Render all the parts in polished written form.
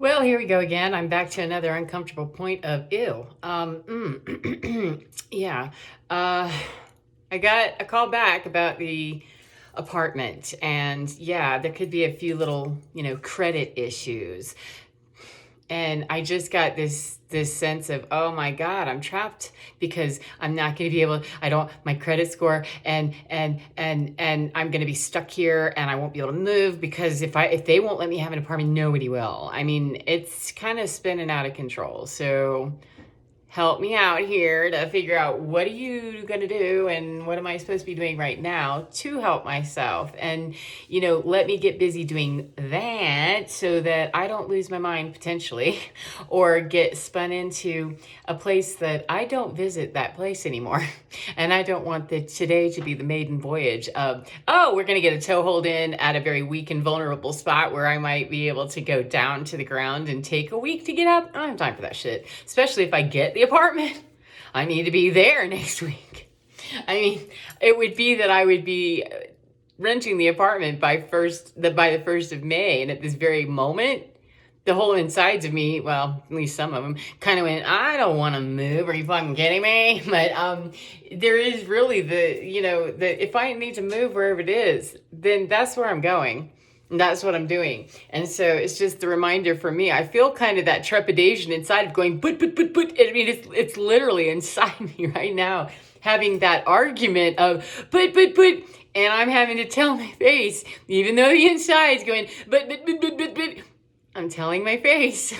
Well, here we go again. I'm back to another uncomfortable point of ew. Yeah. Uh, I got a call back about the apartment, and yeah, there could be a few little, credit issues. And I just got this sense of, oh my God, I'm trapped because I'm not going to be able. I don't my credit score, and I'm going to be stuck here, and I won't be able to move because if they won't let me have an apartment, nobody will. I mean, it's kind of spinning out of control. So help me out here to figure out what are you going to do and what am I supposed to be doing right now to help myself, and let me get busy doing that so that I don't lose my mind potentially or get spun into a place that I don't visit that place anymore. And I don't want today to be the maiden voyage of, oh, we're going to get a toehold in at a very weak and vulnerable spot where I might be able to go down to the ground and take a week to get up. I don't have time for that shit, especially if I get the apartment. I need to be there next week. I mean, it would be that I would be renting the apartment by the 1st of May, and at this very moment, the whole insides of me, well, at least some of them, kind of went, I don't want to move. Are you fucking kidding me? But there is really if I need to move wherever it is, then that's where I'm going. And that's what I'm doing. And so it's just the reminder for me. I feel kind of that trepidation inside of going, but. I mean, it's literally inside me right now, having that argument of, but. And I'm having to tell my face, even though the inside's going, but. I'm telling my face,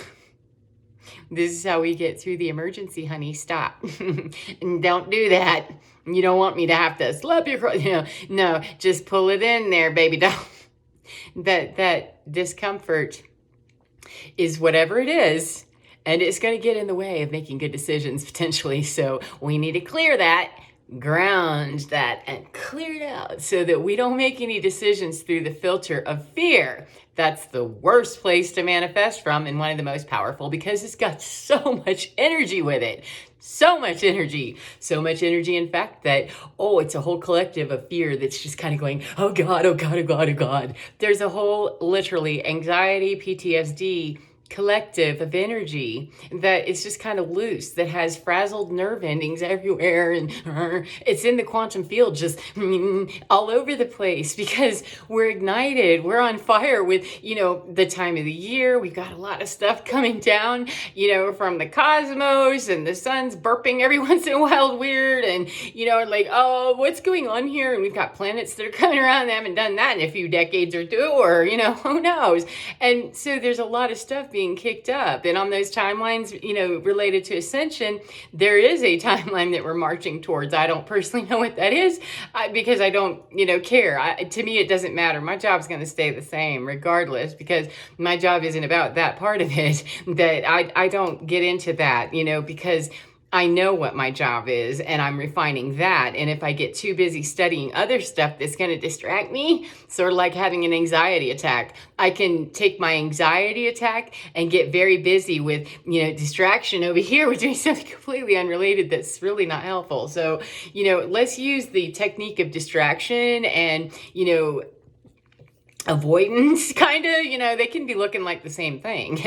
this is how we get through the emergency, honey. Stop. And don't do that. You don't want me to have to slap your, no, just pull it in there, baby doll. That discomfort is whatever it is, and it's going to get in the way of making good decisions potentially. So we need to clear that, ground that, and clear it out so that we don't make any decisions through the filter of fear. That's the worst place to manifest from, and one of the most powerful, because it's got so much energy with it. So much energy, in fact, that, it's a whole collective of fear that's just kind of going, oh God, oh God, oh God, oh God. There's a whole, literally, anxiety, PTSD collective of energy that is just kind of loose, that has frazzled nerve endings everywhere, and it's in the quantum field, just all over the place, because we're ignited, we're on fire with the time of the year. We've got a lot of stuff coming down from the cosmos, and the sun's burping every once in a while weird, and like, oh, what's going on here? And we've got planets that are coming around that haven't done that in a few decades or two, or who knows. And so there's a lot of stuff being kicked up, and on those timelines related to ascension, there is a timeline that we're marching towards. I don't personally know what that is, because I don't care. To me, it doesn't matter. My job's going to stay the same regardless, because my job isn't about that part of it. That I don't get into that, because I know what my job is, and I'm refining that. And if I get too busy studying other stuff that's going to distract me, sort of like having an anxiety attack, I can take my anxiety attack and get very busy with, distraction over here. We're doing something completely unrelated that's really not helpful. So, let's use the technique of distraction and, avoidance, kind of, they can be looking like the same thing.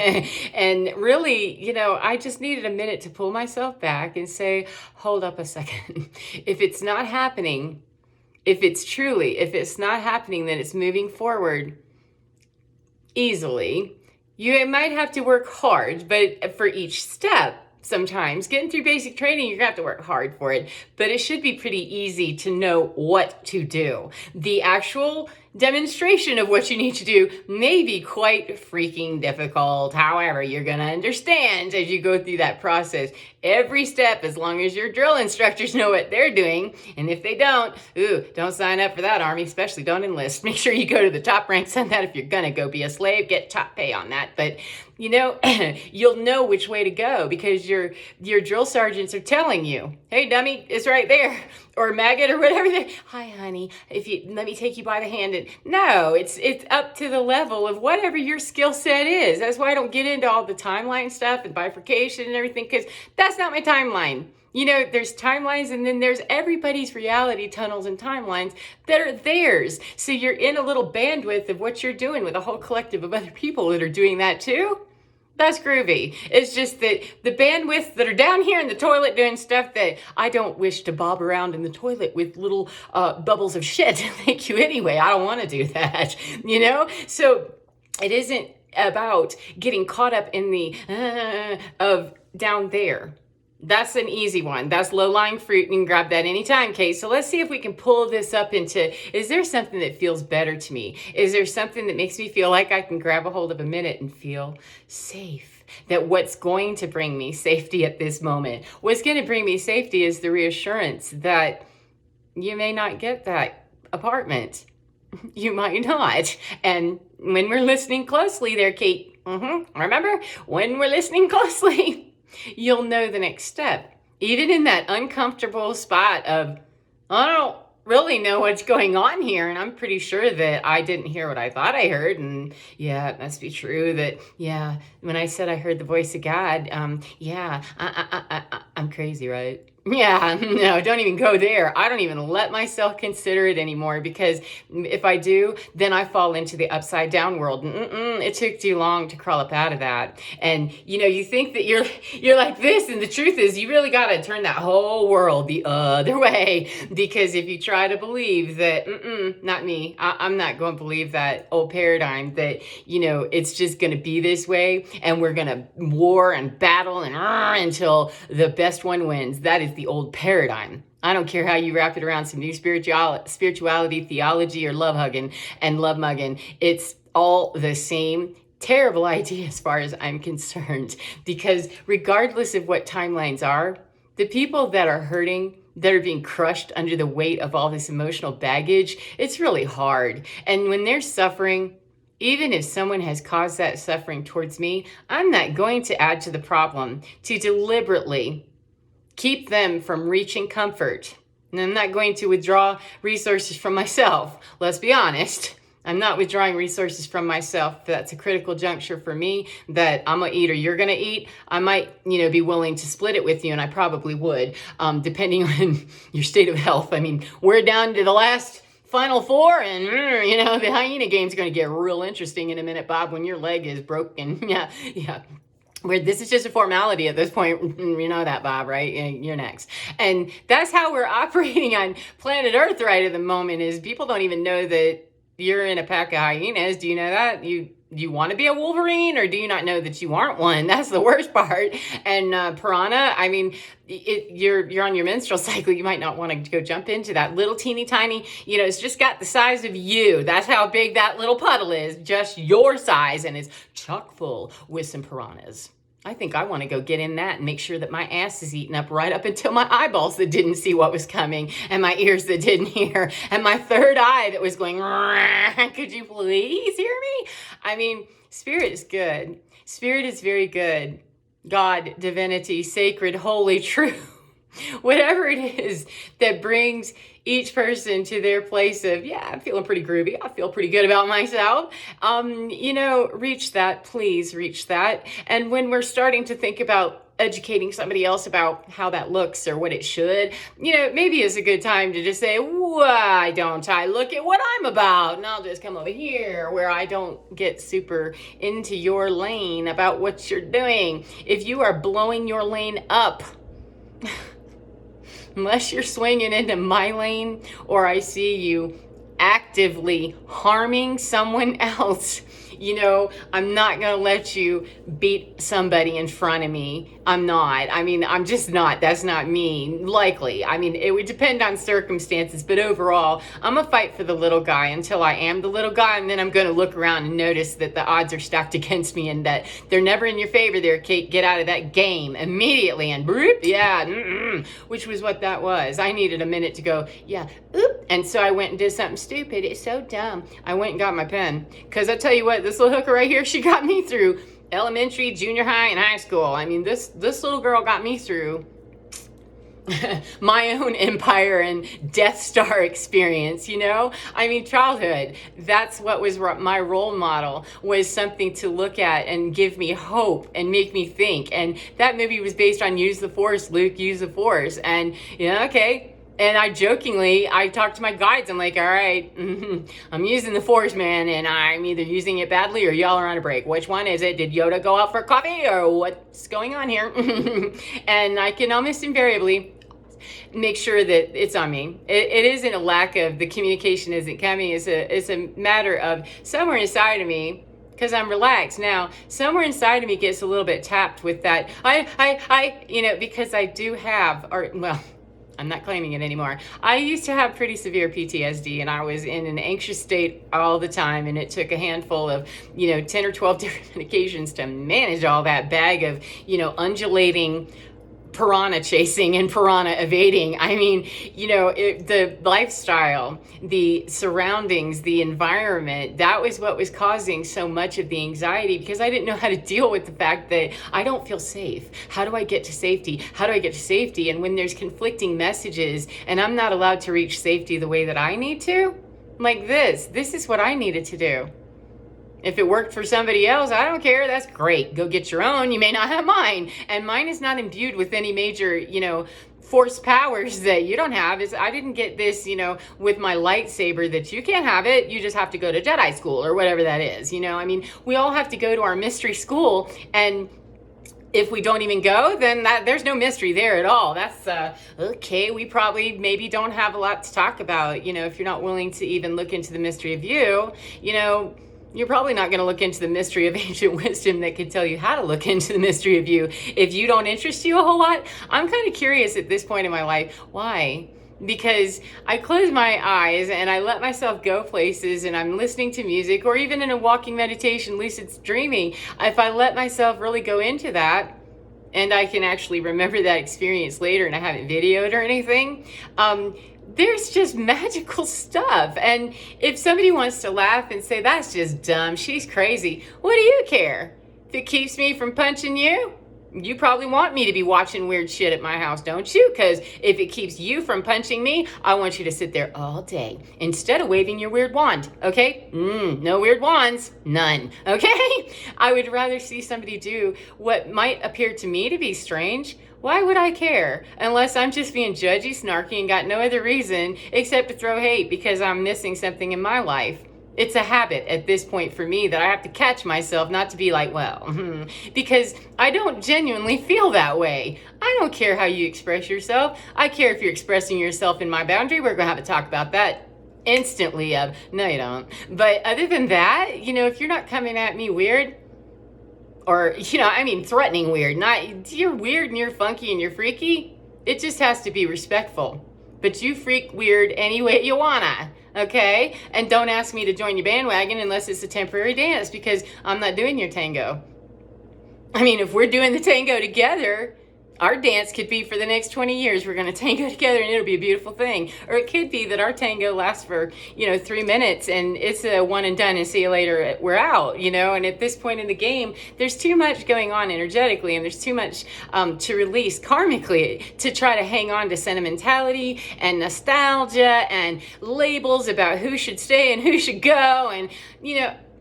And really, I just needed a minute to pull myself back and say, hold up a second. If it's not happening, if it's not happening, then it's moving forward easily. You might have to work hard, but for each step, sometimes getting through basic training, you're gonna have to work hard for it, but it should be pretty easy to know what to do. The actual demonstration of what you need to do may be quite freaking difficult. However, you're gonna understand as you go through that process every step, as long as your drill instructors know what they're doing. And if they don't sign up for that army, especially don't enlist. Make sure you go to the top ranks on that. If you're gonna go be a slave, get top pay on that. But you'll know which way to go, because your drill sergeants are telling you, hey dummy, it's right there, or maggot, or whatever. Hi honey, if you let me take you by the hand. And no, it's up to the level of whatever your skill set is. That's why I don't get into all the timeline stuff and bifurcation and everything, because that's not my timeline. There's timelines, and then there's everybody's reality tunnels and timelines that are theirs. So you're in a little bandwidth of what you're doing with a whole collective of other people that are doing that too. That's groovy. It's just that the bandwidth that are down here in the toilet doing stuff that I don't wish to bob around in the toilet with little bubbles of shit. Thank you anyway. I don't want to do that, you know? So it isn't about getting caught up in the of down there. That's an easy one. That's low-lying fruit. You can grab that anytime, Kate. So let's see if we can pull this up into, is there something that feels better to me? Is there something that makes me feel like I can grab a hold of a minute and feel safe? That what's going to bring me safety at this moment? What's going to bring me safety is the reassurance that you may not get that apartment. You might not. And when we're listening closely there, Kate, remember, when we're listening closely, you'll know the next step. Even in that uncomfortable spot of, I don't really know what's going on here, and I'm pretty sure that I didn't hear what I thought I heard, and yeah, it must be true that, yeah, when I said I heard the voice of God, I'm crazy, right? Yeah, no, don't even go there. I don't even let myself consider it anymore, because if I do, then I fall into the upside down world. It took too long to crawl up out of that. And you know, you think that you're like this, and the truth is you really got to turn that whole world the other way, because if you try to believe that, not me, I'm not going to believe that old paradigm that, you know, it's just going to be this way and we're going to war and battle and until the best one wins. That is the old paradigm. I don't care how you wrap it around some new spirituality, theology, or love hugging and love mugging. It's all the same terrible idea as far as I'm concerned, because regardless of what timelines are, the people that are hurting, that are being crushed under the weight of all this emotional baggage, it's really hard. And when they're suffering, even if someone has caused that suffering towards me, I'm not going to add to the problem to deliberately keep them from reaching comfort. And I'm not going to withdraw resources from myself. Let's be honest. I'm not withdrawing resources from myself. If that's a critical juncture for me that I'm gonna eat or you're gonna eat, I might, be willing to split it with you, and I probably would, depending on your state of health. I mean, we're down to the last final four, and the hyena game's going to get real interesting in a minute, Bob, when your leg is broken. Yeah. Where this is just a formality at this point. You know that, Bob, right? You're next. And that's how we're operating on planet Earth right at the moment, is people don't even know that you're in a pack of hyenas. Do you know that? You want to be a Wolverine, or do you not know that you aren't one? That's the worst part. And piranha, I mean, you're on your menstrual cycle. You might not want to go jump into that little teeny tiny, it's just got the size of you. That's how big that little puddle is, just your size, and it's chock full with some piranhas. I think I want to go get in that and make sure that my ass is eaten up right up until my eyeballs that didn't see what was coming, and my ears that didn't hear, and my third eye that was going, could you please hear me? I mean, spirit is good. Spirit is very good. God, divinity, sacred, holy, true. Whatever it is that brings each person to their place of, I'm feeling pretty groovy. I feel pretty good about myself. Reach that, please reach that. And when we're starting to think about educating somebody else about how that looks or what it should, maybe it's a good time to just say, why don't I look at what I'm about? And I'll just come over here where I don't get super into your lane about what you're doing. If you are blowing your lane up, unless you're swinging into my lane, or I see you actively harming someone else, I'm not going to let you beat somebody in front of me. I'm not. I mean, I'm just not. That's not me. Likely. I mean, it would depend on circumstances, but overall, I'm going to fight for the little guy until I am the little guy, and then I'm going to look around and notice that the odds are stacked against me and that they're never in your favor there, Kate. Get out of that game immediately, and which was what that was. I needed a minute to go, and so I went and did something stupid. It's so dumb. I went and got my pen, because I tell you what, this little hooker right here, she got me through elementary, junior high, and high school. I mean, this little girl got me through my own Empire and Death Star experience, I mean, childhood. That's what was my role model, was something to look at and give me hope and make me think. And that movie was based on use the force, Luke, use the force. And, okay, And I talk to my guides. I'm like, all right, I'm using the force, man, and I'm either using it badly or y'all are on a break. Which one is it? Did Yoda go out for coffee or what's going on here? And I can almost invariably make sure that it's on me. It isn't a lack of the communication isn't coming. It's a matter of somewhere inside of me, because I'm relaxed now, somewhere inside of me gets a little bit tapped with that. Because I do have, I'm not claiming it anymore. I used to have pretty severe PTSD, and I was in an anxious state all the time, and it took a handful of, 10 or 12 different medications to manage all that bag of, undulating piranha chasing and piranha evading. I mean, the lifestyle, the surroundings, the environment, that was what was causing so much of the anxiety, because I didn't know how to deal with the fact that I don't feel safe. How do I get to safety? How do I get to safety? And when there's conflicting messages and I'm not allowed to reach safety the way that I need to, like this is what I needed to do. If it worked for somebody else, I don't care. That's great. Go get your own. You may not have mine. And mine is not imbued with any major, force powers that you don't have. I didn't get this, with my lightsaber that you can't have it. You just have to go to Jedi school or whatever that is. We all have to go to our mystery school, and if we don't even go, then there's no mystery there at all. That's okay. We probably maybe don't have a lot to talk about. If you're not willing to even look into the mystery of you, you're probably not going to look into the mystery of ancient wisdom that could tell you how to look into the mystery of you. If you don't interest you a whole lot, I'm kind of curious at this point in my life. Why? Because I close my eyes and I let myself go places, and I'm listening to music, or even in a walking meditation, lucid dreaming. If I let myself really go into that, and I can actually remember that experience later and I haven't videoed or anything, there's just magical stuff. And if somebody wants to laugh and say, that's just dumb, she's crazy, what do you care? If it keeps me from punching you, you probably want me to be watching weird shit at my house, don't you? Because if it keeps you from punching me, I want you to sit there all day instead of waving your weird wand, okay? No weird wands, none, okay? I would rather see somebody do what might appear to me to be strange. Why would I care? Unless I'm just being judgy, snarky, and got no other reason except to throw hate because I'm missing something in my life. It's a habit at this point for me that I have to catch myself not to be like, because I don't genuinely feel that way. I don't care how you express yourself. I care if you're expressing yourself in my boundary. We're going to have a talk about that instantly no, you don't. But other than that, if you're not coming at me weird, or, threatening weird, not you're weird and you're funky and you're freaky, it just has to be respectful. But you freak weird any way you wanna, okay? And don't ask me to join your bandwagon unless it's a temporary dance, because I'm not doing your tango. If we're doing the tango together, our dance could be for the next 20 years. We're going to tango together and it'll be a beautiful thing. Or it could be that our tango lasts for, 3 minutes and it's a one and done and see you later, we're out, And at this point in the game, there's too much going on energetically, and there's too much to release karmically to try to hang on to sentimentality and nostalgia and labels about who should stay and who should go. And,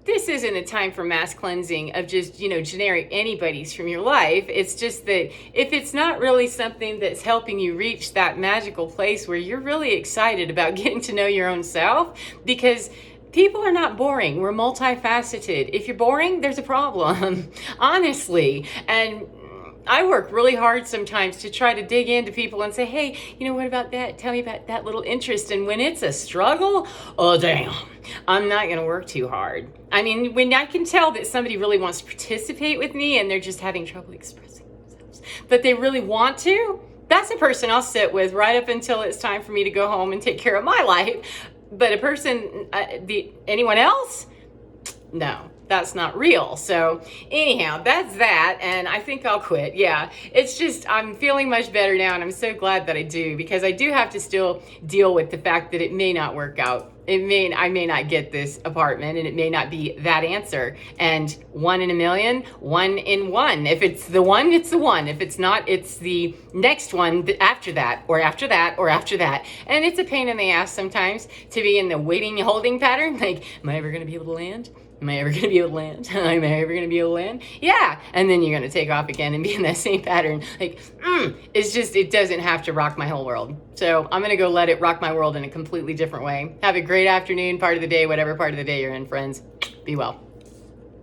this isn't a time for mass cleansing of just, generic anybody's from your life. It's just that if it's not really something that's helping you reach that magical place where you're really excited about getting to know your own self, because people are not boring. We're multifaceted. If you're boring, there's a problem, honestly. And I work really hard sometimes to try to dig into people and say, hey, what about that? Tell me about that little interest. And when it's a struggle, oh, damn, I'm not going to work too hard. When I can tell that somebody really wants to participate with me and they're just having trouble expressing themselves, but they really want to, that's a person I'll sit with right up until it's time for me to go home and take care of my life. But a person, anyone else? No. That's not real. So anyhow, that's that. And I think I'll quit. Yeah. It's just, I'm feeling much better now. And I'm so glad that I do, because I do have to still deal with the fact that it may not work out. I may not get this apartment, and it may not be that answer. And 1 in a million, 1 in 1. If it's the one, it's the one. If it's not, it's the next one after that, or after that, or after that. And it's a pain in the ass sometimes to be in the waiting, holding pattern. Like, am I ever going to be able to land? Am I ever going to be able to land? Am I ever going to be able to land? Yeah. And then you're going to take off again and be in that same pattern. Like, it's just, it doesn't have to rock my whole world. So I'm going to go let it rock my world in a completely different way. Have a great afternoon, part of the day, whatever part of the day you're in, friends. Be well.